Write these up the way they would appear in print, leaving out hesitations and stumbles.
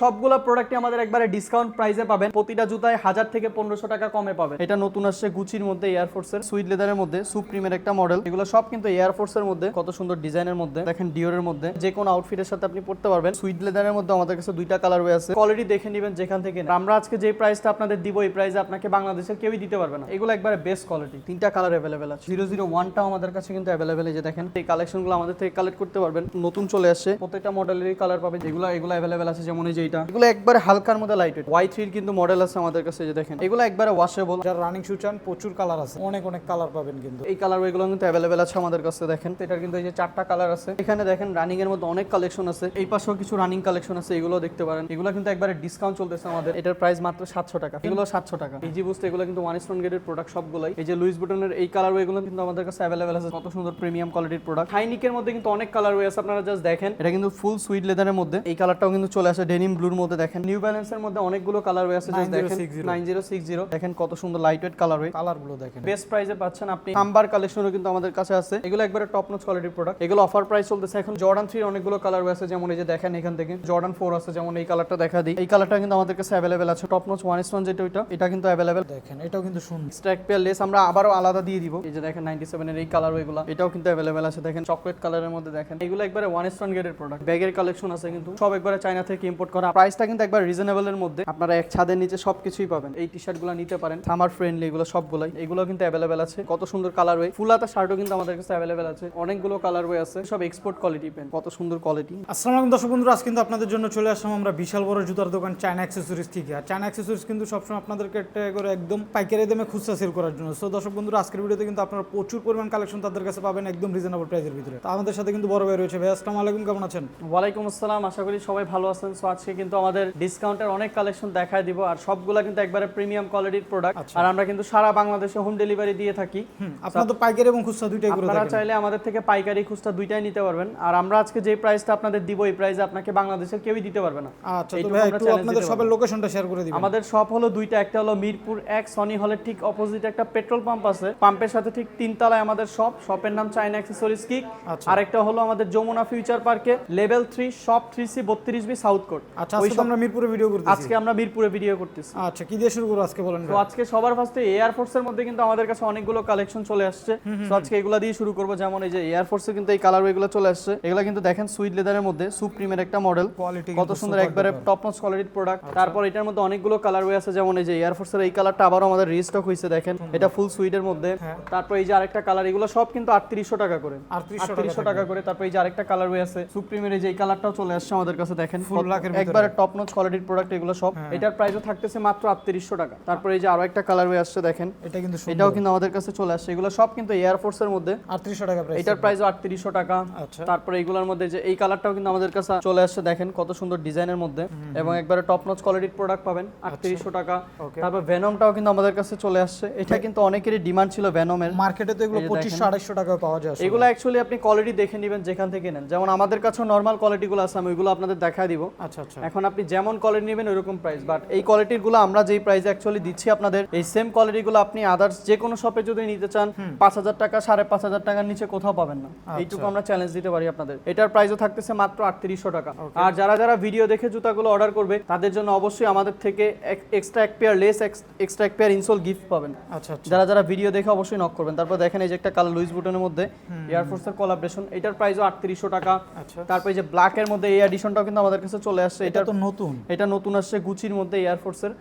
সবগুলো প্রোডাক্টই আমাদের একবারে ডিসকাউন্ট প্রাইসে পাবেন। প্রতিটা জুতায় 1000 থেকে 1500 টাকা কমে পাবেন। এটা নতুন আসছে গুচির মধ্যে, এয়ারফোর্সের সুইড লেদারের মধ্যে, সুপ্রিমের একটা মডেল। এগুলো সব কিন্তু এয়ারফোর্সের মধ্যে, কত সুন্দর ডিজাইনের মধ্যে দেখেন, ডিওরের মধ্যে যে কোনো আউটফিটের সাথে আপনি পড়তে পারবেন। সুইড লেদারের মধ্যে আমাদের কাছে দুইটা কালার ওয়ে আছে, কোয়ালিটি দেখে নেবেন যেখান থেকে। আমরা আজকে যে প্রাইসটা আপনাদের দিব, এই প্রাইসে আপনাকে বাংলাদেশের কেউই দিতে পারবে না। এগুলো একবারে বেস্ট কোয়ালিটি। তিনটা কালার अवेलेबल আছে। 001টাও আমাদের কাছে কিন্তু अवेलेबल। এই যে দেখেন, এই কালেকশনগুলো আমাদের থেকে কালেক্ট করতে পারবেন। নতুন চলে আসছে, প্রত্যেকটা মডেলেরই কালার পাবেন। এগুলো अवेलेबल আছে, যেমন এই যে এটা, এগুলো একবারে হালকার মধ্যে লাইটওয়েট। Y3 এর কিন্তু মডেল আছে আমাদের কাছে, যে দেখেন এগুলো একবারে ওয়াশেবল। যারা রানিং শু চান প্রচুর কালার আছে, অনেক কালার পাবেন কিন্তু। এই কালার এগুলো কিন্তু अवेलेबल আছে আমাদের কাছে। দেখেন এটার কিন্তু এই যে 4টা কালার আছে। এখানে দেখেন রানিং এর মধ্যে অনেক কালেকশন আছে। এই পাশেও কিছু রানিং কালেকশন আছে, এগুলো দেখতে পারেন। এগুলো কিন্তু একবারে ডিসকাউন্ট চলতেছে আমাদের। এটার প্রাইস মাত্র 700 টাকা। এগুলো 700 টাকা। ইজি বুস্ট, এগুলো কিন্তু 1 স্টোন গ্রেডের প্রোডাক্ট সবগুলাই। এই যে লুইস বুটনের এই কালার এগুলো কিন্তু আমাদের কাছে अवेलेबल আছে। কত সুন্দর প্রিমিয়াম কোয়ালিটির প্রোডাক্ট। হাইনিকের মধ্যে কিন্তু অনেক কালার আছে, আপনারা জাস্ট দেখেন। এটা কিন্তু ফুল সুইড লেদারের মধ্যে। এই কালারটাও কিন্তু চলে আসে ডেনিম ব্লুর মধ্যে। দেখেন নিউ ব্যালেন্সের মধ্যে অনেকগুলো কালার আছে, জাস্ট দেখেন 9060। দেখেন কত সুন্দর লাইটওয়েট কালার। কালারগুলো দেখেন, বেস্ট প্রাইসে পাচ্ছেন আপনি। সাম্বার কালেকশনও কিন্তু আমাদের কাছে আছে। এগুলো একবারে টপ নচ কোয়ালিটির প্রোডাক্ট। এগুলো অফার প্রাইস চলতেছে এখন। জর্ডান 3 অনেকগুলো কালার আছে, যেমন এই যে দেখেন এখান থেকে জর্ডান 4 আছে, যেমন এই কালারটা দেখা দিই। এই কালারটা কিন্তু আমাদের কাছে अवेलेबल আছে। টপ নচ 1 স্টোন যেটা, এটা কিন্তু अवेलेबल। দেখেন এটাও কিন্তু সুন্দর। স্ট্রাইক পেয়ার লেস আমরা আবারও আলাদা দিয়ে দিব। এই যে দেখেন 97 এর এই কালার এগুলো, এটাও কিন্তু अवेलेबल আছে। দেখেন চকলেট কালারের মধ্যে দেখেন, এগুলো একবারে 1 স্টোন গ্রেডের প্রোডাক্ট। ব্যাগের কালেকশন আছে কিন্তু সব একবারে চায়না থেকে ইম্পোর্ট করা। প্রাইসটা কিন্তু একবার রিজনেবল এর মধ্যে। আপনারা এক ছাদের নিচে সবকিছুই পাবেন। এই টি-শার্টগুলো নিতে পারেন, সামার ফ্রেন্ডলি এগুলো সবগুলাই। এগুলো কিন্তু अवेलेबल আছে। কত সুন্দর কালার ওয়ে। ফুল হাতা শার্টও কিন্তু আমাদের কাছে अवेलेबल আছে। অনেকগুলো কালার ওয়ে আছে, সব এক্সপোর্ট কোয়ালিটি পেন। কত সুন্দর কোয়ালিটি। আসসালামু আলাইকুম দর্শক বন্ধুরা, আজ কিন্তু আপনাদের জন্য চলে আসলাম আমরা বিশাল বড় জুতার দোকান চায়না অ্যাক্সেসরিজ থেকে। আর চায়না অ্যাক্সেসরিজ কিন্তু সবসময় আপনাদেরকে একটা করে একদম পাইকারি দামে খুচরা সেল করার জন্য। সো দর্শক বন্ধুরা, আজকের ভিডিওতে কিন্তু আপনারা প্রচুর পরিমাণ কালেকশন তাদের কাছে পাবেন একদম রিজনেবল প্রাইসের ভিতরে। তো আমাদের সাথে কিন্তু বড় ভাই রয়েছে। ভাই আসসালামু আলাইকুম, কেমন আছেন? ওয়ালাইকুম আসসালাম, আশা করি সবাই ভালো আছেন। সো আজকে কিন্তু আমাদের ডিসকাউন্টের অনেক কালেকশন দেখায় দিব, আর সবগুলা কিন্তু একবারে প্রিমিয়াম কোয়ালিটির প্রোডাক্ট। আর আমরা কিন্তু সারা বাংলাদেশে হোম ডেলিভারি দিয়ে থাকি। আপনারা তো পাইকারি এবং খুচরা দুইটাই করে আপনারা থাকেন। চাইলে আমাদের থেকে পাইকারি খুচরা দুইটাই নিতে পারবেন। আর আমরা আজকে যে প্রাইসটা আপনাদের দিব, এই প্রাইসে আপনাকে বাংলাদেশের কেউই দিতে পারবে না। আচ্ছা, তো ভাই একটু আপনাদের শপের লোকেশনটা শেয়ার করে দিবেন। আমাদের শপ হলো দুইটা, একটা হলো মিরপুর 1 সনি হলের ঠিক অপোজিট একটা পেট্রোল পাম্প আছে। পাম্পের সাথে ঠিক 3 তলায় আমাদের শপ। শপের নাম চায়না অ্যাক্সেসরিজ কিক। আর একটা হলো আমাদের যমুনা ফিউচার পার্কে level 3 shop 3C 32B south court. আচ্ছা, আজকে আমরা মিরপুরে ভিডিও করতেছি। আজকে আমরা মিরপুরে ভিডিও করতেছি। আচ্ছা, কি দিয়ে শুরু করব আজকে বলেন? তো আজকে সবার ফার্স্টে এয়ারফোর্স এর মধ্যে কিন্তু আমাদের কাছে অনেকগুলো কালেকশন চলে আসছে। তো আজকে এগুলা দিয়ে শুরু করব। যেমন এই যে এয়ারফোর্স এর কিন্তু এই কালার এগুলো চলে আসছে। এগুলা কিন্তু দেখেন সুইড লেদারের মধ্যে, সুপ্রিমের একটা মডেল। কোয়ালিটি কত সুন্দর, একবারে টপ নচ কোয়ালিটির প্রোডাক্ট। তারপর এটার মধ্যে অনেকগুলো কালার ওয়ে আছে, যেমন এই যে এয়ারফোর্স এর এই কালারটা আবারও আমাদের রিস্টক হইছে। দেখেন এটা ফুল সুইডের মধ্যে। তারপর এই যে আরেকটা কালার, এগুলো সব কিন্তু 3800 টাকা করে। 3800 টাকা করে। তারপর এই যে আরেকটা কালার ওয়ে আছে সুপ্রিমের, এই যে এই কালারটাও চলে আসছে আমাদের কাছে। দেখেন ফুল ব্ল্যাকের ভিতরে একবারে টপ নচ কোয়ালিটির প্রোডাক্ট এগুলো সব। এটার প্রাইসও থাকতেছে মাত্র 3800 টাকা। তারপর এই যে আরো একটা কালার ওয়ে আসছে, দেখেন এটা কিন্তু এটাও কিন্তু আমাদের কাছে চলে আসছে। এগুলো সব কিন্তু এয়ারফোর্স এর মধ্যে। 3800 টাকা প্রাইস। এটার প্রাইসও 3800 টাকা। আচ্ছা, তারপর এইগুলোর মধ্যে যে এই কালারটাও কিন্তু আমাদের কাছে চলে আসছে। দেখেন কত সুন্দর ডিজাইনের মধ্যে, এবং একবারে টপ নচ কোয়ালিটির প্রোডাক্ট পাবেন 3800 টাকা। তারপর ভেনমটাও কিন্তু আমাদের কাছে চলে আসছে। এটা কিন্তু অনেকেরই ডিমান্ড ছিল ভেনমের। মার্কেটে তো এগুলো 2500-2800 টাকা পাওয়া যায়। এগুলো অ্যাকচুয়ালি আপনি কোয়ালিটি দেখে নেবেন যেখান থেকে নেন। যেমন আমাদের কাছে নরমাল কোয়ালিটিগুলো আছে, আমি ওইগুলো আপনাদের দেখায় দিব। আচ্ছা আচ্ছা, এখন আপনি যেমন কোয়ালিটি নেবেন ওইরকম প্রাইস। বাট এই কোয়ালিটিগুলো আমরা যেই প্রাইসে অ্যাকচুয়ালি দিচ্ছি আপনাদের, এই সেম কোয়ালিটিগুলো আপনি আদার্স যে কোনো শপে যদি নিতে চান 5000 টাকা 5500 টাকার নিচে কোথাও পাবেন না। এইটুকু আমরা চ্যালেঞ্জ দিতে পারি আপনাদের। এটার প্রাইসও থাকতেছে মাত্র 3800 টাকা। আর যারা যারা ভিডিও দেখে জুতাগুলো অর্ডার করবে, তাদের জন্য অবশ্যই আমাদের থেকে এক্সট্রা এক পেয়ার লেস, এক্সট্রা এক পেয়ার ইনসোল গিফট পাবেন। আচ্ছা আচ্ছা, যারা যারা ভিডিও দেখে অবশ্যই নক করবেন। তারপর দেখেন এই যে একটা কালার লুইস বুটনের মধ্যে এয়ারফোর্স এর কোলাবরেশন, এটার প্রাইসও 3800 টাকা। তারপর এই যে ব্ল্যাক এর মধ্যে এই এডিশনটাও কিন্তু আমাদের কাছে চলে আসছে। এটা তো নতুন, এটা নতুন আসছে গুচির মধ্যে এয়ারফোর্স এর।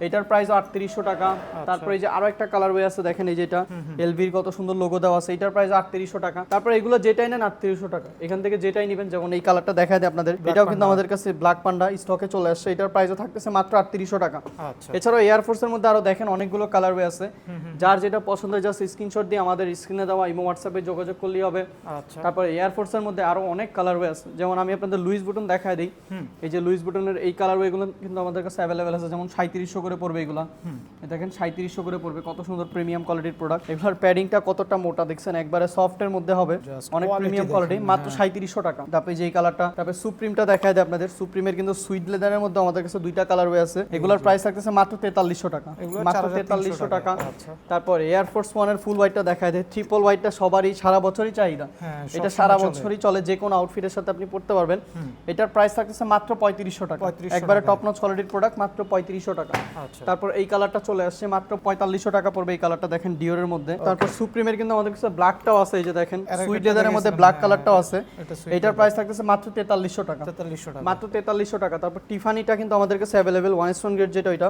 এটার প্রাইসও 3800 টাকা। তারপর এই যে আরো একটা কালার ওয়ে আছে, দেখেন এই যে এটা এলভির কত সুন্দর লোগো দেওয়া আছে। এটার প্রাইস 3800 টাকা। তারপর এগুলো যেটাই নেন 3800 টাকা। এখান থেকে যেটাই নেবেন, যেমন এই কালারটা দেখায় দেয় আপনাদের, এটাও কিন্তু আমাদের কাছে ব্ল্যাক পান্ডা স্টকে চলে আসছে। এটার প্রাইসও থাকতেছে মাত্র 3800 টাকা। আচ্ছা, এছাড়াও এয়ারফোর্স এর মধ্যে আরো দেখেন অনেকগুলো কালার ওয়ে আছে। যার যেটা পছন্দ হয় জাস্ট স্ক্রিনশট দিয়ে আমাদের স্ক্রিনে দেওয়া ইমো হোয়াটসঅ্যাপে যোগাযোগ করলেই হবে। আচ্ছা, তারপর এয়ারফোর্স এর মধ্যে আরো অনেক কালার ওয়ে আছে। যেমন আমি আপনাদের লুইস বুটন দেখায় দিই। এই যে লুইস বুটনের এই কালার ওয়েগুলো কিন্তু আমাদের কাছে अवेलेबल আছে। যেমন 3700 করে পড়বে এগুলা। দেখেন 3700 করে পড়বে, কত সুন্দর প্রিমিয়াম কোয়ালিটির প্রোডাক্ট। এগুলোর প্যাডিংটা কতটা মোটা দেখছেন, একবারে সফট এর মধ্যে হবে, অনেক প্রিমিয়াম কোয়ালিটি, মাত্র 3700 টাকা। তারপর যে এই কালারটা, তারপর সুপ্রিমটা দেখায় দেয় আপনাদের। সুপ্রিমের কিন্তু সুইড লেদারের মধ্যে আমাদের কাছে দুইটা কালার ওয়ে আছে। এগুলোর প্রাইস থাকতেছে মাত্র 4300 টাকা, মাত্র 4300 টাকা। তারপর এয়ারফোর্স 1 এর ফুল হোয়াইটটা দেখায় দেয়। ট্রিপল হোয়াইটটা সবারই সারা বছরই চাহিদা। এটা সারা বছরই চলে, যে কোনো আউটফিটের সাথে আপনি পড়তে পারবেন। এটার প্রাইস থাকতেছে মাত্র 3500 3500 টাকা 3500 একবারে টাকা। টপ নচ কোয়ালিটির প্রোডাক্ট মাত্র 3500 টাকা। আচ্ছা তারপর এই কালারটা চলে আসছে মাত্র 4500 টাকা পড়বে এই কালারটা দেখেন ডিওরের মধ্যে। তারপর সুপ্রিমের কিন্তু আমাদের কাছে ব্ল্যাকটাও আছে, এই যে দেখেন আরেকটা সুইট লেদারের মধ্যে দেখেছিলাম, ব্ল্যাক হ্যাঁ, কালারটাও আছে। এটা sweet এটার প্রাইস থাকতেছে মাত্র 4300 টাকা। 4300 টাকা। মাত্র 4300 টাকা। তারপর টিফানিটা কিন্তু আমাদের কাছে अवेलेबल 1 স্টোন গ্রেড যেটা ওইটা,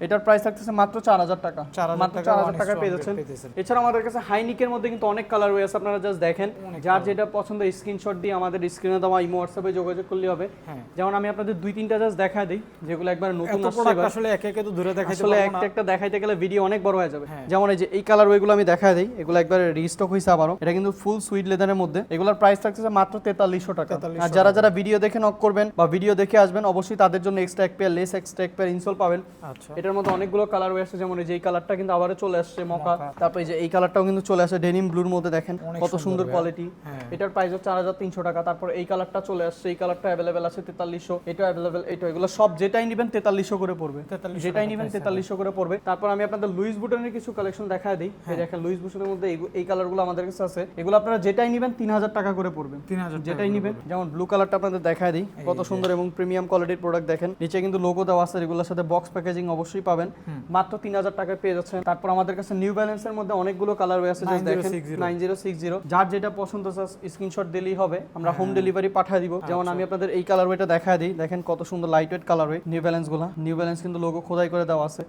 এটার প্রাইস থাকতেছে মাত্র 4000 টাকা। 4000 মাত্র টাকা 4000 one টাকা stone পেয়ে grade যাচ্ছেন। পেতেছেন। এছাড়া আমাদের কাছে হাইনিকের মধ্যে কিন্তু অনেক কালার রয়েছে, আপনারা জাস্ট দেখেন, যার যেটা পছন্দ স্ক্রিনশট দিয়ে আমাদের স্ক্রিনে দেওয়া ইমো হোয়াটসঅ্যাপে যোগাযোগ করলে হবে। হ্যাঁ। যেমন আমি আপনাদের দুই তিনটা জাস্ট দেখায় দিই যেগুলো একবার নতুন এত আসছে প্রোডাক্ট এবার। আসলে একে একে তো ধরে দেখাইতে আসলে পারবো একটা না। একটা দেখাইতে গেলে ভিডিও অনেক বড় হয়ে যাবে। হ্যাঁ। যেমন এই যে এই কালার ওইগুলো আমি দেখায় দিই, এগুলো একবার রিস্টক হইছে আবারও। এটা কিন্তু ফুল সুইট লেদারের মধ্যে, এগুলোর প্রাইস থাকছে মাত্র 4300 টাকা। 4300 আর যারা যারা ভিডিও দেখে নক করবেন বা ভিডিও দেখে আসবেন অবশ্যই তাদের জন্য এক্সট্রা এক পেয়ার লেস, এক্সট্রা এক পেয়ার ইনসোল পাবেন। আচ্ছা এটার মধ্যে অনেকগুলো কালার রয়েছে, যেমন এই যে এই কালারটা কিন্তু আবারও চলে আসছে মকা। তারপর এই যে এই কালারটাও কিন্তু চলে আসে ডেনিম ব্লুর মধ্যে, দেখেন অনেক কত সুন্দর সুন্দর ভাইয়া। কোয়ালিটি। হ্যাঁ। এটার প্রাইস হচ্ছে 4300 টাকা। তারপর এই কালারটা চলে আসছে, এই কালারটা अवेलेबल আছে 4300, এটা अवेलेबल, এটা এগুলো সব যেটাই নেবেন 4300 করে পড়বে। 4300 যেটাই টাকা নেবেন price 4300 করে পড়বে। তারপর আমি আপনাদের লুইস বুটনের কিছু কালেকশন দেখায় দিই। এই দেখেন লুইস বুটনের মধ্যে এই কালারগুলো আমাদের কাছে আছে, এগুলো আপনারা যেটাই নেবেন 3000 টাকা করে পড়বে। 3000 টাকা যেটাই নেবেন, যেমন ব্লু কালারটা আপনাদের দেখায় দিই, কত সুন্দর এবং প্রিমিয়াম কোয়ালিটির প্রোডাক্ট দেখেন। নিচে কিন্তু লোগো দেওয়া আছে, এগুলোর সাথে বক্স প্যাকেজিং অবশ্যই পাবেন। মাত্র 3000 টাকায় পেয়ে যাচ্ছেন। তারপর আমাদের কাছে নিউ ব্যালেন্সের মধ্যে অনেকগুলো কালার আছে, জাস্ট দেখেন 9060, যার যেটা পছন্দ স্ক্রিনশট দিলেই হবে, আমরা হোম ডেলিভারি পাঠিয়ে দিব। যেমন আমি আপনাদের এই কালার ওয়েটা দেখায় দিই, দেখেন কত সুন্দর light weight colour way new balance গুলা। নিউ ব্যালেন্স কিন্তু লোগো খোদাই করে দেওয়া আছে,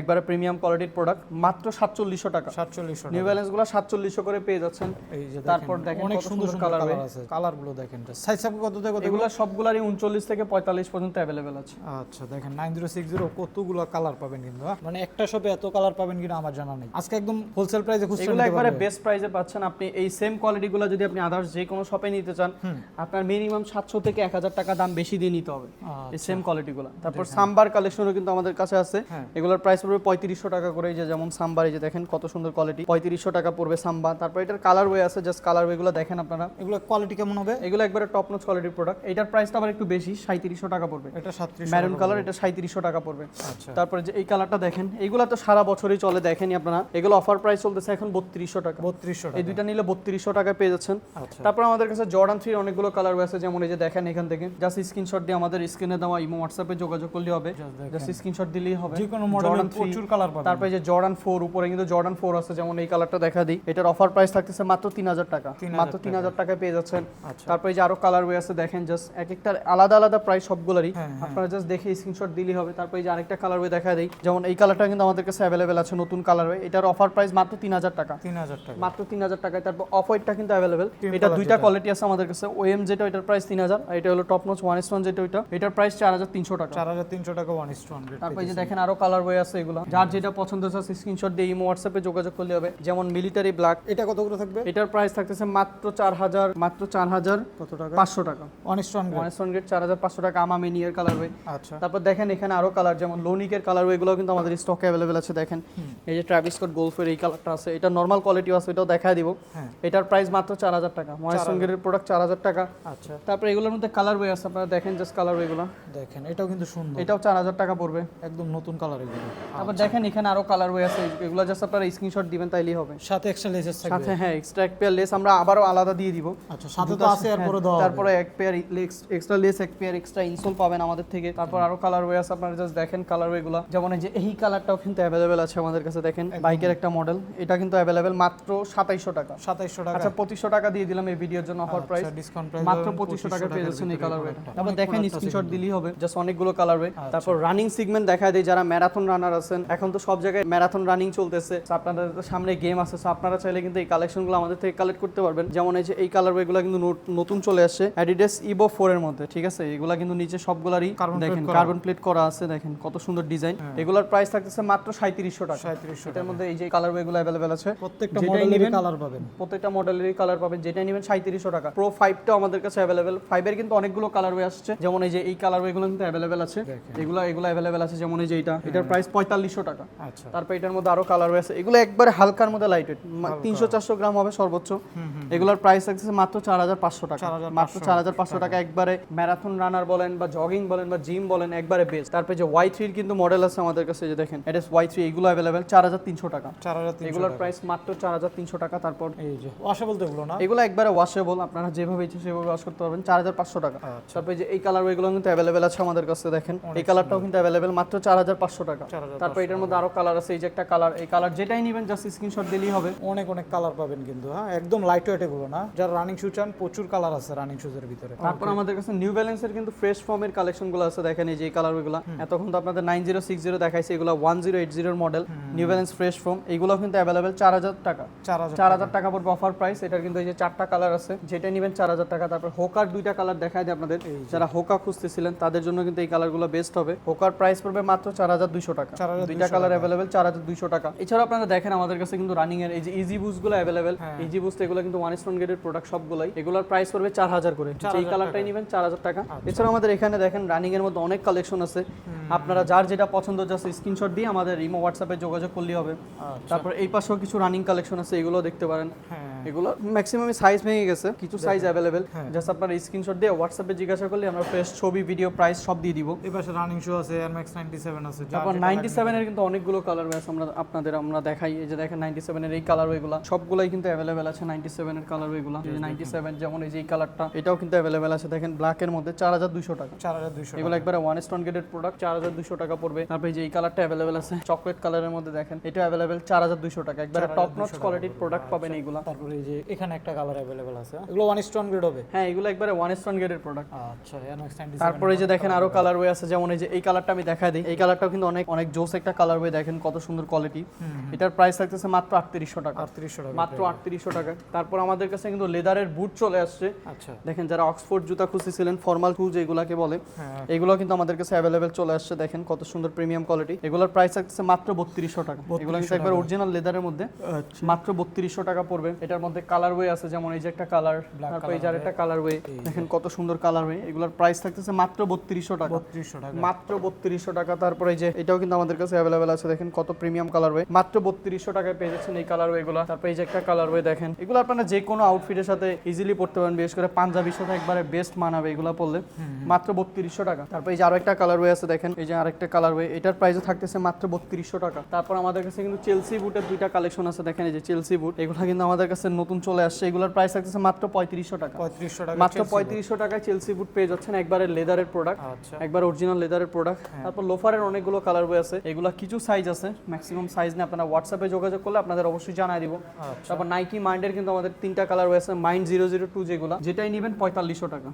একবারে প্রিমিয়াম কোয়ালিটির প্রোডাক্ট, মাত্র 4700 টাকা। 4700 নিউ ব্যালেন্স গুলা 4700 করে পেয়ে যাচ্ছেন। এই যে তারপর দেখেন অনেক কত সুন্দর সুন্দর কালার কালার আছে, কালারগুলো দেখেন। সাইজ সাব কত থেকে কত? এগুলা সবগুলারই 39 থেকে 45 পর্যন্ত अवेलेबल আছে। আচ্ছা দেখেন 9060 কতগুলো কালার পাবেন কিন্তু, হ্যাঁ? মানে একটা শপে এত কালার পাবেন কিনা আমার জানা নেই। আজকে একদম হোলসেল প্রাইসে খুচরা এগুলো নিতে একবারে পারবে। বেস্ট প্রাইসে পাচ্ছেন আপনি। এই সেম কোয়ালিটিগুলো যদি আপনি আদার্স যে কোনো শপে নিতে চান, আপনার মিনিমাম 700 থেকে 1000 টাকা দাম বেশি দিয়ে নিতে হবে এই সেম কোয়ালিটিগুলো। তারপর সাম্বার কালেকশনও কিন্তু আমাদের কাছে আছে, এগুলোর প্রাইস পড়বে 3500 টাকা করে। এই যে যেমন সাম্বার, এই যে দেখেন কত সুন্দর কোয়ালিটি, 3500 টাকা পড়বে সাম্বা। তারপর এটার কালার ওয়ে আছে, জাস্ট কালার ওয়েগুলো দেখেন আপনারা। এগুলো কোয়ালিটি কেমন হবে? এগুলো একবারে টপ নচ কোয়ালিটির প্রোডাক্ট। এটার প্রাইসটা আবার একটু বেশি, 3700 টাকা পড়বে। এটা 3700 ম্যারুন কালার, এটা 3700 টাকা পড়বে। আচ্ছা তারপরে যে এই কালারটা দেখেন, এগুলো তো সারা বছরই চলে, দেখেনি আপনারা। এগুলো অফার প্রাইস চলতেছে এখন 3200 টাকা। 3200 এই টাকা। দুইটা নিলে 3200 টাকায় পেয়ে যাচ্ছেন। আচ্ছা তারপর আমাদের কাছে জর্ডান 3 অনেকগুলো কালার আছে, যেমন এই যে দেখেন এখান থেকে জাস্ট স্ক্রিনশট দিয়ে আমাদের স্ক্রিনে দেওয়া ইমো হোয়াটসঅ্যাপে যোগাযোগ করলে হবে, জাস্ট স্ক্রিনশট দিলেই হবে। যে কোনো মডেলের জর্ডান 3, প্রচুর কালার পাবেন। তারপর এই যে জর্ডান 4, উপরে কিন্তু জর্ডান 4 আছে, যেমন এই কালারটা দেখা দিই, এটার অফার প্রাইস থাকতেছে মাত্র 3000 টাকা। 3000 মাত্র 3000 টাকায় পেয়ে যাচ্ছেন। আচ্ছা তারপর এই যে আরো কালার ওয়ে আছে, দেখেন জাস্ট এক একটা আলাদা আলাদা প্রাইস সবগুলোরই, হ্যাঁ, হ্যাঁ। আপনারা জাস্ট দেখে স্ক্রিনশট দিলেই হবে। তারপর এই যে আরেকটা কালার ওয়ে দেখা দেই, যেমন এই কালারটা কিন্তু আমাদের কাছে अवेलेबल আছে, নতুন কালার ওয়ে, এটার অফার প্রাইস মাত্র 3000 টাকা। 3000 টাকা। মাত্র 3000 টাকায়। তারপর অফ হোয়াইটটা কিন্তু अवेलेबल, Cream এটা color দুইটা যেটা। কোয়ালিটি আছে আমাদের কাছে। ওএম যেটা, এটার প্রাইস 3000, আর এটা হলো টপ নচ 1 স্টোন যেটা, ওইটা এটার প্রাইস 4300 টাকা। 4300 টাকা 1:100। তারপর এই যে দেখেন আরো কালার ওয়ে আছে, এগুলো যার যেটা পছন্দ হচ্ছে স্ক্রিনশট দিয়ে ইমো হোয়াটসঅ্যাপে যোগাযোগ করলে হবে। যেমন মিলিটারি ব্ল্যাক, এটা কত করে থাকবে? এটার প্রাইস থাকতেছে মাত্র 4000, মাত্র 4500 কত টাকা? 500 টাকা। 1:100। 1 স্টোন গ্রেড 4500 টাকা, আমামি নিয়ার কালার ওয়ে। আচ্ছা তারপর দেখেন এখানে আরো কালার, যেমন লোনিকের কালার ওয়েগুলো কিন্তু আমাদের স্টকে अवेलेबल আছে। দেখেন এই যে ট্রাভিস স্কট গোল্ফের এই কালারটা আছে, এটা নরমাল কোয়ালিটিও আছে, এটাও দেখায় দিব। হ্যাঁ এটার প্রাইস মাত্র 4000 টাকা। মহেশঙ্গের প্রোডাক্ট 4000 টাকা। আচ্ছা তারপর এগুলোর মধ্যে কালার ওয়ে আছে, আপনারা দেখেন জাস্ট কালার ওয়েগুলো, দেখেন এটাও কিন্তু সুন্দর, এটাও 4000 টাকা পড়বে। একদম নতুন কালার এগুলো। তারপর দেখেন এখানে আরো কালার ওয়ে আছে, এগুলো জাস্ট আপনারা স্ক্রিনশট দিবেন তাইলেই হবে। সাথে এক্সট্রা লেসেস থাকবে। সাথে হ্যাঁ এক্সট্রা এক পেয়ার লেস আমরা আবারও আলাদা দিয়ে দিব। আচ্ছা সাথে তো আছে, এরপরে দাও। তারপরে এক পেয়ার এক্সট্রা লেস, এক পেয়ার এক্সট্রা ইনসোল পাবেন আমাদের থেকে। তারপর আরো কালার ওয়ে আছে, আপনারা জাস্ট দেখেন কালার ওয়েগুলো। যেমন এই যে এই কালারটাও কিন্তু अवेलेबल আছে আমাদের কাছে, দেখেন বাইকের একটা মডেল, এটা কিন্তু अवेलेबल মাত্র 2700 টাকা। 2700 টাকা। আচ্ছা 2500 টাকা দিয়ে দিলাম এই ভিডিওর জন্য অফার প্রাইস, ডিসকাউন্ট প্রাইস মাত্র 2500 টাকা পেয়ে যাচ্ছেন এই কালার ওয়েটা। তারপর দেখেন স্ক্রিনশট দিলেই হবে, জাস্ট অনেকগুলো কালার ওয়ে। তারপর রানিং সেগমেন্ট দেখায় দেয়, যারা ম্যারাথন রানার আছেন, এখন তো সব জায়গায় ম্যারাথন রানিং চলতেছে, so আপনাদের তো সামনে গেম আছে, so আপনারা চাইলে কিন্তু এই কালেকশনগুলো আমাদের থেকে কালেক্ট করতে পারবেন। যেমন এই যে এই কালার ওয়েগুলো কিন্তু নতুন চলে আসছে অ্যাডিডাস ইভো 4 এর মধ্যে, ঠিক আছে। এগুলা কিন্তু নিচে সবগুলারই দেখেন কার্বন প্লেট করা আছে, দেখেন কত সুন্দর ডিজাইন। এগুলার প্রাইস থাকতেছে মাত্র 3700 টাকা। 3700 এটার মধ্যে এই যে কালার ওয়েগুলো अवेलेबल আছে, প্রত্যেকটা যেটাই মডেলেরই নেবেন, কালার পাবেন। প্রত্যেকটা মডেলেরই কালার পাবেন, যেটা নেবেন 3700 টাকা। প্রো 5টাও আমাদের কাছে अवेलेबल, 5 এর কিন্তু অনেকগুলো কালার ওয়ে আসছে, যেমন এই যে এই কালার ওয়েগুলো কিন্তু अवेलेबल আছে, এগুলো अवेलेबल আছে। যেমন এই যে এটার প্রাইস 4500 টাকা। আচ্ছা তারপর এটার মধ্যে আরো কালার ওয়ে আছে, এগুলো একবারে হালকার মধ্যে লাইট ওয়েট, 300-400 গ্রাম হবে সর্বোচ্চ। এগুলোর প্রাইস থাকছে মাত্র 4500 টাকা। মাত্র 4500 টাকা, একবারে ম্যারাথন রানার বলেন বা জগিং বলেন বা জিম বলেন, একবারে বেস্ট। তারপর যে Y3 এর কিন্তু মডেল আছে আমাদের কাছে, যে দেখেন এটা Y3, এগুলো अवेलेबल 4300 টাকা। 4300 এগুলোর প্রাইস মাত্র 4300 টাকা। তারপর এই যে ওয়াশেবল তো এগুলো না, এগুলো একবারে ওয়াশেবল, আপনারা যেভাবে ইচ্ছে সেভাবে ওয়াশ করতে পারবেন, 4500 টাকা। তারপর যে এই কালার এগুলো কিন্তু অ্যাভেলেবেল আছে আমাদের কাছে দেখেন এই কালারটাও কিন্তু অ্যাভেলেবেল মাত্র 4500 টাকা 4500 তারপর এটার মধ্যে আরো কালার আছে এই যে একটা কালার এই কালার যেটাই নেবেন জাস্ট স্ক্রিনশট দিলেই হবে অনেক অনেক কালার পাবেন কিন্তু হ্যাঁ একদম লাইট ওয়েট এগুলো না যারা রানিং শু চান প্রচুর কালার আছে রানিং শুজের ভিতরে তারপর আমাদের কাছে নিউ ব্যালেন্সের কিন্তু ফ্রেশ ফর্মের কালেকশনগুলো আছে দেখেন এই যে এই কালারগুলো এতক্ষণ তো আপনাদের 9060 দেখাইছে এগুলো 1080 এর model new balance fresh form এগুলো কিন্তু অ্যাভেলেবেল 4000 টাকা 4000 টাকা পড়বে অফার প্রাইস এটার কিন্তু এই যে চারটা কালার আছে যেটা নেবেন 4000 টাকা তারপর হোকার দুইটা কালার দেখায় দিই আপনাদের যারা হোকা খুঁজতেছিলেন তাদের জন্য কিন্তু এই কালারগুলো বেস্ট হবে হোকার প্রাইস পড়বে মাত্র 4200 টাকা দুইটা কালার অ্যাভেলেবেল 4200 টাকা এছাড়া আপনারা দেখেন আমাদের কাছে কিন্তু রানিং এর এই যে ইজি বুস্ট গুলো অ্যাভেলেবেল ইজি বুস্ট এগুলো কিন্তু ওয়ান স্টোন গ্রেডের প্রোডাক্ট সবগুলাই এগুলোর প্রাইস পড়বে 4000 করে এই কালারটাই নেবেন 4000 টাকা এছাড়া আমাদের এখানে দেখেন রানিং এর মধ্যে অনেক কালেকশন আছে আপনারা যার যেটা পছন্দ জাস্ট স্ক্রিনশট দিয়ে আমাদের ইমো হোয়াটসঅ্যাপে যোগাযোগ করলেই হবে তারপর এই পাশেও কিছু রানিং কালেকশন আছে এগুলো দেখতে পারেন এগুলো ম্যাক্সিমাম সাইজ ভেঙে গেছে কিছু সাইজ অ্যাভেলেবেল জাস্ট আপনারা স্ক্রিনশট দিয়ে হোয়াটসঅ্যাপে জিজ্ঞাসা করলে আমরা ফ্রেশ ছবি ভিডিও প্রাইস সব দিয়ে দিব এই পাশে রানিং শু আছে এয়ার ম্যাক্স 97 আছে তারপর 97 এর কিন্তু অনেকগুলো কালার আছে আমরা দেখাই এই যে দেখেন 97 এর এই কালার ওইগুলো সবগুলাই কিন্তু অ্যাভেলেবেল আছে 97 এর কালার ওইগুলো এই যে 97 যেমন এই যে এই কালারটা এটাও কিন্তু অ্যাভেলেবেল আছে দেখেন ব্ল্যাক এর মধ্যে 4200 টাকা 4200 এগুলো একবারে ওয়ান স্টোন গ্রেডের প্রোডাক্ট 4200 টাকা পড়বে তারপর এই যে এই কালারটা অ্যাভেলেবেল আছে চকলেট কালারের মধ্যে দেখেন এটা অ্যাভেলেবেল 4200 টাকা একবারে টপ নচ কোয়ালিটির প্রোডাক্ট পাবেন এইগুলা তারপর এই যে এখানে একটা কালার अवेलेबल আছে এগুলো ওয়ান স্টোন গ্রেড হবে হ্যাঁ এগুলো একবারে ওয়ান স্টোন গ্রেডের প্রোডাক্ট আচ্ছা এয়ার ম্যাক্স 97 তারপর এই যে দেখেন আরো কালার ওয়ে আছে যেমন এই যে এই কালারটা আমি দেখাই দিই এই কালারটাও কিন্তু অনেক অনেক জোস একটা কালার ওয়ে দেখেন কত সুন্দর কোয়ালিটি এটার প্রাইস থাকতেছে মাত্র 3800 টাকা 3800 টাকা মাত্র 3800 টাকা তারপর আমাদের কাছে কিন্তু লেদারের বুট চলে আসছে আচ্ছা দেখেন যারা অক্সফোর্ড জুতা খুঁজতেছিলেন ফর্মাল শুজ এগুলাকে বলে এগুলো কিন্তু আমাদের কাছে অ্যাভেলেবেল চলে আসছে দেখেন কত সুন্দর প্রিমিয়াম কোয়ালিটি এগুলোর প্রাইস থাকতেছে মাত্র 3200 টাকা এগুলো কিন্তু একবার অরিজিনাল লেদারের মধ্যে মাত্র 3200 টাকা পড়বে এটার মধ্যে কালার ওয়ে আছে যেমন এই যে একটা কালার তারপর এই যে আরেকটা কালার ওয়ে দেখেন কত সুন্দর কালার ওয়ে এগুলোর প্রাইস থাকতেছে মাত্র 3200 টাকা 3200 টাকা মাত্র 3200 টাকা তারপর এই যে এটাও কিন্তু আমাদের কাছে অ্যাভেলেবেল আছে দেখেন কত প্রিমিয়াম কালার ওয়ে মাত্র 3200 টাকায় পেয়ে যাচ্ছেন এই কালার ওয়েগুলো তারপর এই যে একটা কালার ওয়ে দেখেন এগুলো আপনারা যে কোনো আউটফিটের সাথে ইজিলি পড়তে পারেন বিশেষ করে পাঞ্জাবির সাথে একবারে বেস্ট মানাবে এগুলো পরলে মাত্র 3200 টাকা তারপর এই যে আরো একটা কালার ওয়ে আছে দেখেন এই যে আরেকটা কালার ওয়ে এটার প্রাইসও থাকতেছে মাত্র 3200 টাকা তারপর আমাদের কাছে কিন্তু চেলসি বুটের দুইটা কালেকশন আছে দেখেন এই যে চেলসি বুট এগুলো কিন্তু আমাদের কাছে নতুন চলে আসছে এগুলোর প্রাইস থাকতেছে মাত্র 3500 টাকা 3500 টাকা মাত্র 3500 টাকায় চেলসি বুট পেয়ে যাচ্ছেন একবারে লেদারের প্রোডাক্ট আচ্ছা একবার অরিজিনাল লেদারের প্রোডাক্ট তারপর লোফারের অনেকগুলো কালার বই আছে এগুলো কিছু সাইজ আছে ম্যাক্সিমাম সাইজ নিয়ে আপনারা হোয়াটসঅ্যাপে যোগাযোগ করলে আপনাদের অবশ্যই জানাই দিব তারপর নাইকি মাইন্ডের কিন্তু আমাদের তিনটা কালার বই আছে মাইন্ড 002 যেগুলো যেটাই নেবেন 4500 টাকা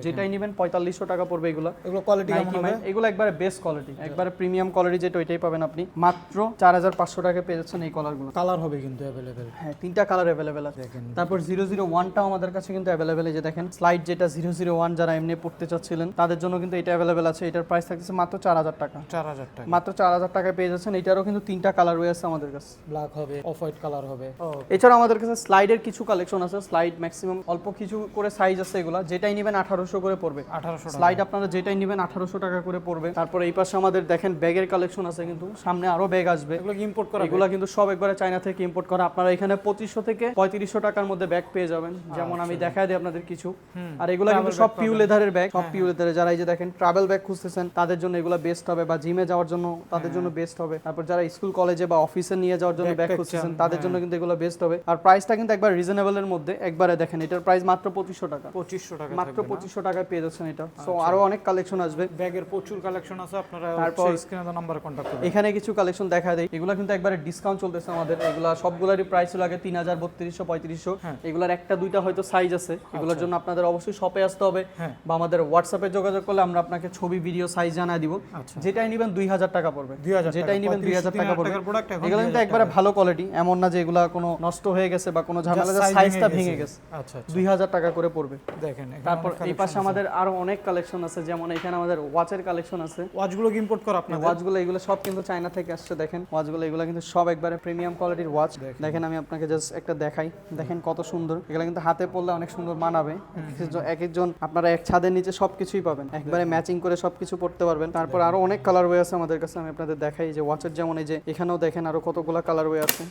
যেটাই নেবেন 4500 টাকা পড়বে এগুলো কোয়ালিটি নাইকি মাইন্ড এগুলো একবারে বেস্ট কোয়ালিটি একবারে প্রিমিয়াম কোয়ালিটি যেটা ওইটাই পাবেন আপনি মাত্র 4500 টাকা পেয়ে যাচ্ছেন এই কালারগুলো কালার হবে কিন্তু अवेलेबल হ্যাঁ তিনটা কালার अवेलेबल আছে দেখেন তারপর 001টাও আমাদের কাছে কিন্তু अवेलेबल এই যে দেখেন স্লাইড যেটা 001 যারা এমনি পড়তে চাচ্ছিলেন তাদের জন্য কিন্তু এটা अवेलेबल আছে এটার প্রাইস থাকছে মাত্র 4000 টাকা 4000 টাকা মাত্র 4000 টাকায় পেয়ে যাচ্ছেন এটারও কিন্তু তিনটা কালার রয়েছে আছে আমাদের কাছে ব্ল্যাক হবে অফ হোয়াইট কালার হবে এছাড়া আমাদের কাছে স্লাইডের কিছু কালেকশন আছে স্লাইড ম্যাক্সিমাম অল্প কিছু করে সাইজ আছে এগুলা যেটাই নেবেন 1800 করে পড়বে 1800 স্লাইড আপনারা যেটাই নেবেন 1800 টাকা করে পড়বে তারপর এই পাশে আমাদের দেখেন ব্যাগের কালেকশন আছে কিন্তু সামনে আরো ব্যাগ আসবে এগুলো কি ইম্পোর্ট করা এগুলা কিন্তু সব একবারে চায়না থেকে ইম্পোর্ট করা আপনারা এখানে 2500 থেকে 3500 টাকার মধ্যে ব্যাগ পেয়ে যাবেন যেমন আমি দেখাই দিই আপনাদের কিছু আর এগুলা কিন্তু সব পিউ লেদারের ব্যাগ সব পিউ লেদারের যারা এই যে দেখেন ট্রাভেল ব্যাগ খুঁজতেছেন তাদের জন্য এগুলা বেস্ট হবে বা জিমে যাওয়ার জন্য তাদের জন্য বেস্ট হবে তারপর যারা স্কুল কলেজে বা অফিসে নিয়ে যাওয়ার জন্য ব্যাগ খুঁজতেছেন তাদের জন্য কিন্তু এগুলো বেস্ট হবে আর প্রাইসটা কিন্তু একবার রিজনেবল এর মধ্যে একবারে দেখেন এটার প্রাইস মাত্র 2500 টাকা 2500 টাকা মাত্র 2500 টাকায় পেয়ে যাচ্ছেন এটা সো আরো অনেক কালেকশন আসবে ব্যাগের প্রচুর কালেকশন আছে আপনারা তারপর স্ক্রিনে দেওয়া নাম্বারে কন্টাক্ট করুন এখানে কিছু কালেকশন দেখা দেয় এগুলো কিন্তু একবারে ডিসকাউন্ট চলতেছে আমাদের এগুলা সবগুলারই প্রাইস লাগে 3000 3200 3500 এগুলার একটা দুইটা হয়তো সাইজ আছে এগুলোর জন্য আপনাদের অবশ্যই শপে আসতে হবে বা আমাদের হোয়াটসঅ্যাপে যোগাযোগ করলে আমরা আপনাকে ছবি ভিডিও সাইজ জানাই দিব যেটাই নেবেন 2000 টাকা পড়বে যেটাই নেবেন 2000 টাকা পড়বে এগুলো কিন্তু একবারে ভালো কোয়ালিটি এমন না যে এগুলা কোনো নষ্ট হয়ে গেছে বা কোনো ঝামেলা সাইজটা ভেঙে গেছে আচ্ছা 2000 টাকা করে পড়বে দেখেন তারপর এই পাশে আমাদের আরো অনেক কালেকশন আছে যেমন এখানে আমাদের ওয়াচের কালেকশন আছে ওয়াচগুলো কি ইম্পোর্ট করা আপনাদের ওয়াচগুলো এগুলো সব কিন্তু চায়না থেকে আসছে দেখেন ওয়াচগুলো এগুলো কিন্তু সব একবারে প্রিমিয়াম কোয়ালিটির ওয়াচ দেখেন আমি আপনাকে জাস্ট একটা দেখাই দেখেন কত সুন্দর এগুলো কিন্তু হাতে পরলে অনেক সুন্দর মানাবে এক একজন আপনারা এক ছাদের নিচে সবকিছুই পাবেন একবারে ম্যাচিং করে সবকিছু পড়তে পারবেন তারপর আরো অনেক কালার ওয়ে আছে আমাদের কাছে আমি আপনাদের দেখাই যে ওয়াচের যেমন এই যে এখানেও দেখেন আরো কতগুলো কালার ওয়ে আছে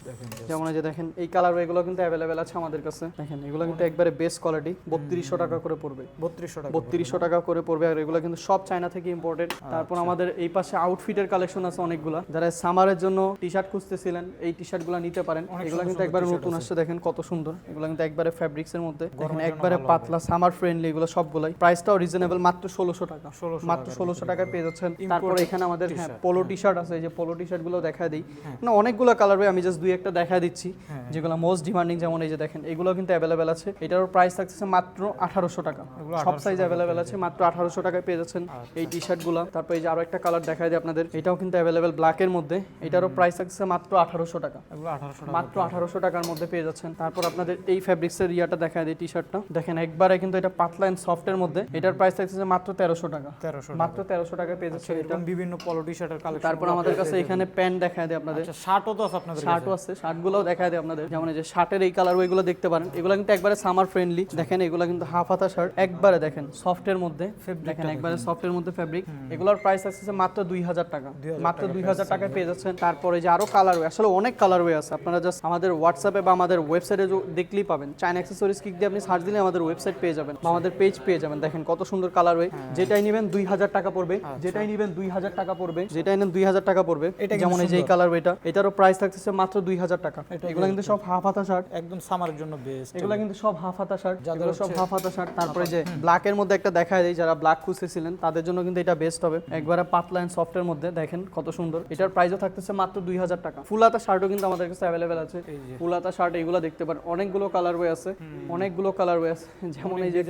যেমন এই যে দেখেন এই কালার ওয়ে গুলো কিন্তু अवेलेबल আছে আমাদের কাছে দেখেন এগুলো কিন্তু একবারে বেস্ট কোয়ালিটি 3200 টাকা করে পড়বে 3200 টাকা করে পড়বে আর এগুলো কিন্তু সব চায়না থেকে ইম্পোর্টেড তারপর আমাদের এই পাশে আউটফিটের কালেকশন আছে অনেকগুলো যারা সামারের জন্য টি-শার্ট খুঁজতেছিলেন এই টি-শার্টগুলো নিতে পারেন এগুলো কিন্তু একবারে নতুন আসছে দেখেন কত সুন্দর এগুলো কিন্তু একবারে ফ্যাব্রিক্স এর মধ্যে দেখেন একবারে পাতলা সামার ফ্রেন্ডলি এগুলো সবগুলাই প্রাইসটাও রিজনেবল অ্যাভেলেবেল মাত্র 1600 টাকা, 1600 মাত্র 1600 টাকায় পেয়ে যাচ্ছেন। তারপরে এখানে আমাদের পোলো টি শার্ট আছে, এই যে পোলো টি শার্ট গুলো দেখা দিই না, অনেকগুলো কালার আমি জাস্ট দুই একটা দেখা দিচ্ছি যেগুলো মোস্ট ডিমান্ডিং। যেমন এই যে দেখেন এগুলো কিন্তু অ্যাভেলেবেল আছে, এটারও প্রাইস থাকছে মাত্র 1800 টাকা, সব সাইজ অ্যাভেলেবেল আছে, মাত্র 1800 টাকায় পেয়ে যাচ্ছেন এই টি শার্ট গুলো। তারপর এই যে আরো একটা কালার দেখা দিই আপনাদের, এটাও কিন্তু অ্যাভেলেবেল ব্ল্যাকের মধ্যে, এটারও প্রাইস থাকছে মাত্র 1800 টাকা, এগুলো 1800 টাকা, মাত্র 1800 টাকার মধ্যে পেয়ে যাচ্ছেন। তারপর আপনাদের এই ফ্যাব্রিক্সের ইয়াটা দেখা দিই, টি শার্টটা দেখেন একবারে কিন্তু এটা পাতলা এন্ড সফটের মধ্যে, এটার প্রাইস থাকছে মাত্র 1300 টাকা, 1300 মাত্র 1300 টাকায় পেয়ে যাচ্ছেন এটা। বিভিন্ন পলো টি শার্টের কালেকশন। তারপর আমাদের কাছে এখানে প্যান্ট দেখা দেয় আপনাদের, শার্টও তো আছে আপনাদের, শার্টও আছে, শার্টগুলোও দেখা দেয় আপনাদের। যেমন এই যে শার্টের এই কালার ওইগুলো দেখতে পারেন, এগুলো কিন্তু একবারে সামার ফ্রেন্ডলি। দেখেন এগুলো কিন্তু হাফ হাতা শার্ট, একবারে দেখেন সফটের মধ্যে, দেখেন একবারে সফটের মধ্যে ফ্যাব্রিক। এগুলোর প্রাইস আছে মাত্র 2000 টাকা, মাত্র 2000 টাকায় পেয়ে যাচ্ছেন। তারপরে যে আরো কালার ওয়ে, আসলে অনেক কালার ওয়ে আছে, আপনারা জাস্ট আমাদের হোয়াটসঅ্যাপে বা আমাদের ওয়েবসাইটে দেখলেই পাবেন। চায়না অ্যাক্সেসরিজ কিক দিয়ে আপনি সার্চ দিলে আমাদের ওয়েবসাইট পেয়ে যাবেন বা আমাদের পেজ পেয়ে যাবেন। দেখেন কত সুন্দর কালার ওয়ে, যেটাই নেবেন 2000 টাকা পড়বে, যেটাই নেবেন 2000 টাকা পড়বে, যেটাই নেন 2000 টাকা পড়বে। যেমন এই যে এই কালার ওয়েটা, এটারও প্রাইস থাকছে মাত্র 2000 টাকা। এগুলো কিন্তু সব হাফ হাতা শার্ট, একদম সামারের জন্য বেস্ট। এগুলো কিন্তু সব হাফ হাতা শার্ট, এগুলো সব হাফ হাতা শার্ট। তারপরে যে ব্ল্যাক এর মধ্যে একটা দেখায় দেয়, যারা ব্ল্যাক খুঁজতেছিলেন তাদের জন্য কিন্তু এটা বেস্ট হবে, একবারে পাতলা এন্ড সফটের মধ্যে। দেখেন কত সুন্দর, এটার প্রাইসও থাকতেছে মাত্র 2000 টাকা। ফুল হাতা শার্টও কিন্তু আমাদের কাছে অ্যাভেলেবেল আছে, ফুল হাতা শার্ট এগুলো দেখতে পারেন, অনেকগুলো কালার ওয়ে আছে, অনেকগুলো কালার ওয়ে আছে। যেমন এই যে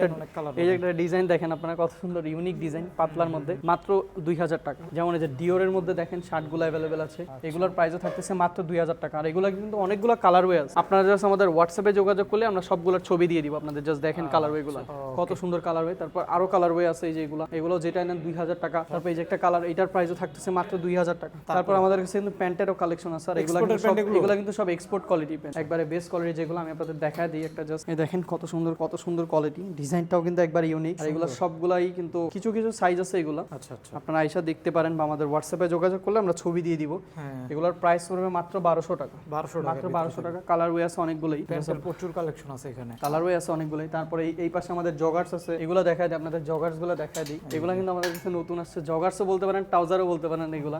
একটা ডিজাইন দেখেন আপনারা, কত সুন্দর ইউনিক ডিজাইন পাতলার মধ্যে, মাত্র 2000 টাকা। যেমন এই যে ডিওরের মধ্যে দেখেন শার্টগুলো অ্যাভেলেবেল আছে, এগুলোর প্রাইসও থাকতেছে মাত্র 2000 টাকা। আর এগুলো কিন্তু অনেকগুলো কালার ওয়ে আছে, আপনারা জাস্ট আমাদের হোয়াটসঅ্যাপে যোগাযোগ করলে আমরা সবগুলোর ছবি দিয়ে দিব আপনাদের, জাস্ট দেখেন কালার ওয়েগুলো কত সুন্দর কালার ওয়ে। তারপর আরো কালার ওয়ে আছে, এই যে এগুলো যেটা নেন 2000 টাকা। তারপর এই যে একটা কালার, এটার প্রাইসও থাকতেছে মাত্র 2000 টাকা। তারপর আমাদের কাছে কিন্তু প্যান্টেরও কালেকশন আছে, আর এগুলো কিন্তু সব এক্সপোর্ট কোয়ালিটি প্যান্ট, একবারে বেস্ট কোয়ালিটি, যেগুলো আমি আপনাদের দেখা দিই একটা জাস্ট। এই দেখেন কত সুন্দর কোয়ালিটি, ডিজাইনটাও কিন্তু একবার ইউনিক। আর এগুলো সবগুলাই কিন্তু কিছু কিছু সাইজ আছে এগুলো, আচ্ছা আচ্ছা, আপনারা আইসা দেখতে পারেন বা আমাদের হোয়াটসঅ্যাপে যোগাযোগ করলে আমরা ছবি দিয়ে দিব। এগুলোর প্রাইস পড়বে মাত্র 1200 টাকা, 1200 টাকা, মাত্র 1200 টাকা। কালার ওয়ে আছে অনেকগুলোই, প্রচুর কালেকশন আছে এখানে, কালার ওয়ে আছে অনেকগুলোই। তারপরে এই পাশে আমাদের জগার্স আছে, এগুলো দেখায় দিই আপনাদের, জগার্স গুলো দেখায় দিই। এগুলো কিন্তু আমাদের কাছে নতুন আসছে, জগার্সও বলতে পারেন, ট্রাউজারও বলতে পারেন এগুলা।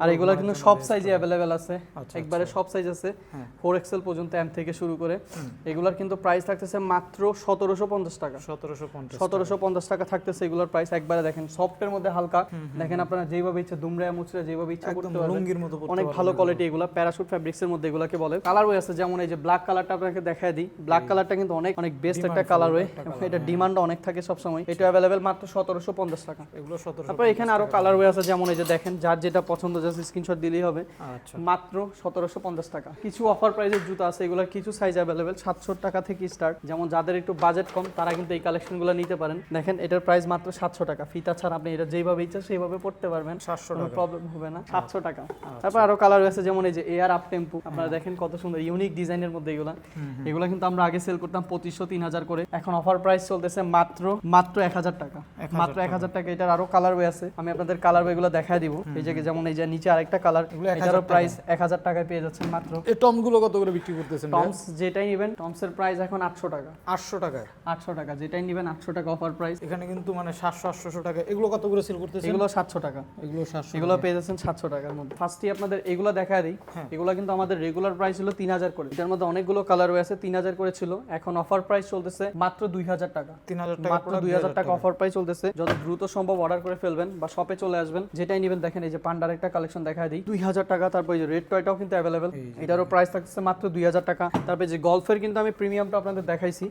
আর এগুলো কিন্তু সব সাইজে অ্যাভেলেবেল আছে, একবারে সব সাইজ আছে, 4XL পর্যন্ত, এম থেকে শুরু করে। এগুলার কিন্তু প্রাইস থাকতেছে মাত্র 1750 টাকা, 1750 টাকা থাকতেছে এগুলোর প্রাইস। একবারে দেখেন সফটের মধ্যে হালকা, দেখেন আপনারা যেভাবে ইচ্ছা দুমড়া মুচড়া যেভাবে ইচ্ছা করতে পারবেন, লুঙ্গির মতো, অনেক ভালো কোয়ালিটি এগুলো, প্যারাশুট ফ্যাব্রিক্সের মধ্যে এগুলোকে বলে। কালার ওয়ে আছে, যেমন এই যে ব্ল্যাক কালারটা আপনাকে দেখায় দিই, ব্ল্যাক কালারটা কিন্তু অনেক অনেক বেস্ট একটা কালার ওয়ে, এটা ডিমান্ড অনেক থাকে সব সময়। এটা अवेलेबल মাত্র 1750 টাকা, এগুলো 1750। তারপর এখানে আরো কালার ওয়ে আছে, যেমন এই যে দেখেন, যার যেটা পছন্দ জাস্ট স্ক্রিনশট দিলেই হবে। আচ্ছা, মাত্র 1750 টাকা। কিছু অফার প্রাইসের জুতা আছে, এগুলোর কিছু সাইজ अवेलेबल 700 টাকা থেকে স্টার্ট। যেমন যাদের একটু বাজেট কম তারা কিন্তু এই কালেকশনগুলো নিতে পারেন। দেখেন এটার প্রাইস মাত্র 700 টাকা, ফিতা ছাড়া আপনি এটা যেভাবে ইচ্ছা সেইভাবে পড়তে পারবেন, 700 টাকা, প্রবলেম হবে না, 700 টাকা। তারপর আরো কালার আছে, যেমন এই যে এয়ার আপ টেম্পো, আপনারা দেখেন কত সুন্দর ইউনিক ডিজাইনের মধ্যে এগুলা। এগুলা কিন্তু আমরা আগে সেল করতাম 2500 3000 করে, এখন অফার প্রাইস চলতেছে মাত্র 1000 টাকা, মাত্র 1000 টাকা। এটার আরো কালার ওয়ে আছে, আমি আপনাদের কালার ওয়ে গুলো দেখায় দিব। এই যে যেমন এই যে নিচে আরেকটা কালার, এটারও প্রাইস 1000 টাকায় পেয়ে যাচ্ছেন মাত্র। এই টম গুলো কত করে বিক্রি করতেছেন? টমস যেটাই নেবেন, টমস এর প্রাইস এখন 800 টাকা, 800 টাকা, 800 টাকা, যেটাই নেবেন 800 টাকা অফার প্রাইস। এখানে কিন্তু মানে 700 800 টাকা। এগুলো কত করে সেল করতেছেন? এগুলো 700 টাকা, এগুলো 700, এগুলো পেয়ে যাচ্ছেন 700 টাকার মধ্যে। ফার্স্টই আপনাদের এগুলো দেখায় দিই, এগুলো কিন্তু আমাদের রেগুলার প্রাইস ছিল 3000 করে, এটার মধ্যে অনেকগুলো কালার ওয়ে আছে, 3000 করে ছিল, এখন অফার প্রাইস চলতেছে মাত্র 2000 টাকা, 3000 টাকা, মাত্র 2000 টাকা অফার প্রাইস চলতেছে। যত দ্রুত সম্ভব অর্ডার করে ফেলবেন বা শপে চলে আসবেন, যেটাই নেবেন। দেখেন এই যে পান্ডার একটা কালেকশন দেখায় দিই, 2000 টাকা। তারপর এই যে রেড টয়টাও কিন্তু अवेलेबल, এটারও প্রাইস থাকছে মাত্র 2000 টাকা। তারপর যে গলফের কিন্তু আমি প্রিমিয়ামটা আপনাদের দেখাইছি,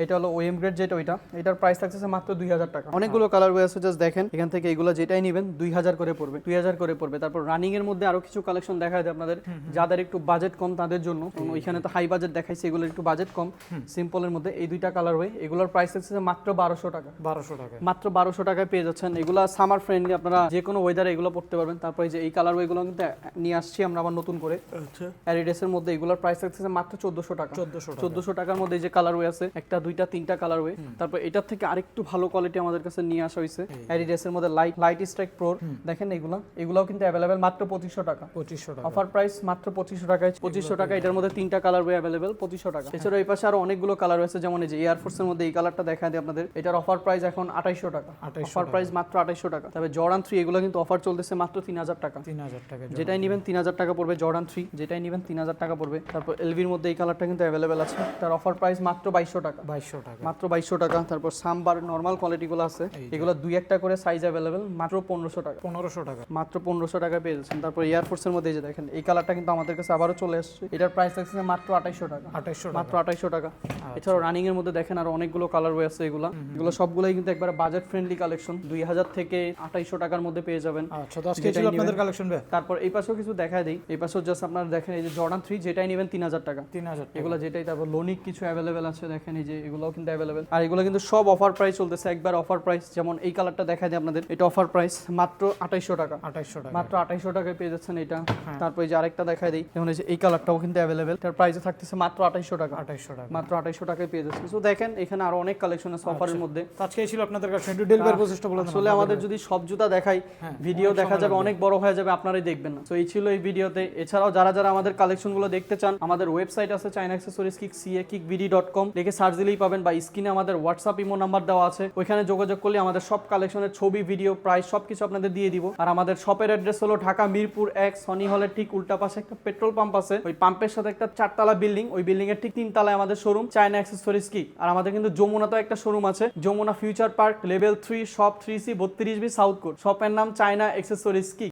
এটা হলো ওএম গ্রেড যেটা, ওইটা, এটার প্রাইস থাকছে মাত্র 2000 টাকা। অনেকগুলো কালার ওয়ে আছে, জাস্ট দেখেন এখান থেকে এগুলো যেটাই নেবেন 2000 করে পড়বে, 2000 করে পড়বে। তারপর রানিং এর মধ্যে আরো কিছু কালেকশন দেখায় দিই আপনাদের, যাদের একটু বাজেট কম তাদের জন্য। ওইখানে তো হাই বাজেট দেখাইছি, এগুলো একটু বাজেট কম, সিম্পলের মধ্যে এই দুইটা কালার ওয়ে, এগুলোর প্রাইস হচ্ছে মাত্র 1200 টাকা, 1200 টাকা, মাত্র 1200 টাকায় পেয়ে যাচ্ছেন। এগুলো সামার ফ্রেন্ডলি, আপনারা যে কোনো ওয়েদারে এগুলো পড়তে পারবেন। তারপর এই যে এই কালার ওয়েগুলো কিন্তু নিয়ে আসছি আমরা আবার নতুন করে, আচ্ছা, অ্যাডিডাসের মধ্যে, এগুলোর প্রাইস হচ্ছে মাত্র 1400 টাকা, 1400 টাকার মধ্যে এই যে কালার ওয়ে আছে, একটা দুইটা তিনটা কালার ওয়ে। তারপর এটার থেকে আরেকটু ভালো কোয়ালিটি আমাদের কাছে নিয়ে আসা হয়েছে, অ্যাডিডাসের মধ্যে লাইট স্ট্রাইক প্রো, দেখেন এগুলাও কিন্তু अवेलेबल মাত্র 2500 টাকা, 2500 টাকা অফার প্রাইস, মাত্র 2500 টাকায়, 2500 টাকা। এটার মধ্যে তিনটা কালার ওয়ে अवेलेबल 2500 টাকা। এছাড়া এই পাশে আরো অনেকগুলো কালার আছে, যেমন এই যে এয়ার ফোর্সের মধ্যে এই কালারটা দেখায় দিই আপনাদের, এটার অফার প্রাইস এখন 2800 টাকা, অফার প্রাইস মাত্র 2800 টাকা। তবে জর্ডান 3 এগুলো কিন্তু অফার চলতেছে মাত্র 3000 টাকা, 3000 টাকা, যেটাই নেবেন 3000 টাকা পড়বে। জর্ডান 3 যেটাই নেবেন 3000 টাকা পড়বে। তারপর এলভির মধ্যে এই কালারটা কিন্তু अवेलेबल আছে, তার অফার প্রাইস মাত্র 2200 টাকা, 2200 টাকা, মাত্র 2200 টাকা। তারপর সাম্বার নরমাল কোয়ালিটি কোয়ালিটিগুলো আছে, এগুলো 2-1টা করে সাইজ অ্যাভেলেবেল, মাত্র 1500 টাকা। 1500 টাকা। মাত্র 1500 টাকা পেয়ে যাচ্ছেন। তারপর এয়ারফোর্সের মধ্যে এই যে দেখেন এই কালারটা কিন্তু আমাদের কাছে আবারও চলে আসছে, এটার প্রাইস থাকছে মাত্র 2800 টাকা। 2800 মাত্র 2800 টাকা। এছাড়াও রানিং এর মধ্যে দেখেন আর অনেকগুলো কালার ওয়ে আছে, এগুলো সবগুলাই কিন্তু একবার বাজেট ফ্রেন্ডলি কালেকশন, 2000 থেকে 2800 টাকার মধ্যে পেয়ে যাবেন। আচ্ছা, তো আজকে ছিল আপনাদের কালেকশন ভাই। তারপর এই পাশেও কিছু দেখায় দেই, এই পাশেও জাস্ট আপনারা দেখেন এই যে জর্ডান 3 যেটাই নেবেন 3000 টাকা। 3000 এগুলো যেটাই, তারপর লোনিক কিছু অ্যাভেলেবেল আছে দেখেন, এই যে এগুলোও কিন্তু অ্যাভেলেবেল। আর এগুলো কিন্তু সব অফার প্রাইস চলতেছে, একবার অফার প্রাইস। যেমন এই কালারটা দেখায় দিই আপনাদের, এটা অফার প্রাইস মাত্র 2800 টাকা। 2800 টাকা। মাত্র 2800 টাকায় পেয়ে যাচ্ছেন এটা। তারপর এই যে আরেকটা দেখায় দিই, যেমন এই যে এই কালারটাও কিন্তু অ্যাভেলেবেল, তার প্রাইসে থাকতেছে মাত্র 2800 টাকা। 2800 টাকা। মাত্র 2800 টাকায় পেয়ে যাচ্ছেন। তো দেখেন এখানে আরো অনেক কালেকশন আছে অফারের মধ্যে। তো আজকে ছিল আপনাদের কাছে একটু ডেলিভারি প্রসেসটা বলে দেন। আসলে আমাদের যদি সব জুতা দেখাই ভিডিও দেখা যাবে অনেক বড় হয়ে যাবে, আপনারাই দেখবেন না। তো এই ছিল এই ভিডিওতে। এছাড়াও যারা যারা আমাদের কালেকশনগুলো দেখতে চান, আমাদের ওয়েবসাইট আছে চায়না অ্যাক্সেসরিজ কিক CAKickBD.com, লিখে সার্চ দিলেই পাবেন, বা স্ক্রিনে আমাদের হোয়াটসঅ্যাপ ইমো নাম্বার দেওয়া আছে, ওইখানে যোগাযোগ করলে আমাদের সব কালেকশনের ছবি, ভিডিও, প্রাইস সবকিছু আপনাদের দিয়ে দিব। আর আমাদের শপের অ্যাড্রেস হলো ঢাকা মিরপুর 1 সনি হলের ঠিক উল্টা পাশে একটা পেট্রোল পাম্প আছে, ওই পাম্পের সাথে একটা 4তলা বিল্ডিং, ওই বিল্ডিং এর ঠিক 3 তলায় আমাদের শোরুম চায়না অ্যাক্সেসরিজ কিক। আর আমাদের কিন্তু যমুনাতেও একটা শোরুম আছে, Jamuna future park level 3 shop 3C 32B south court. শপের নাম চায়না অ্যাক্সেসরিজ কিক।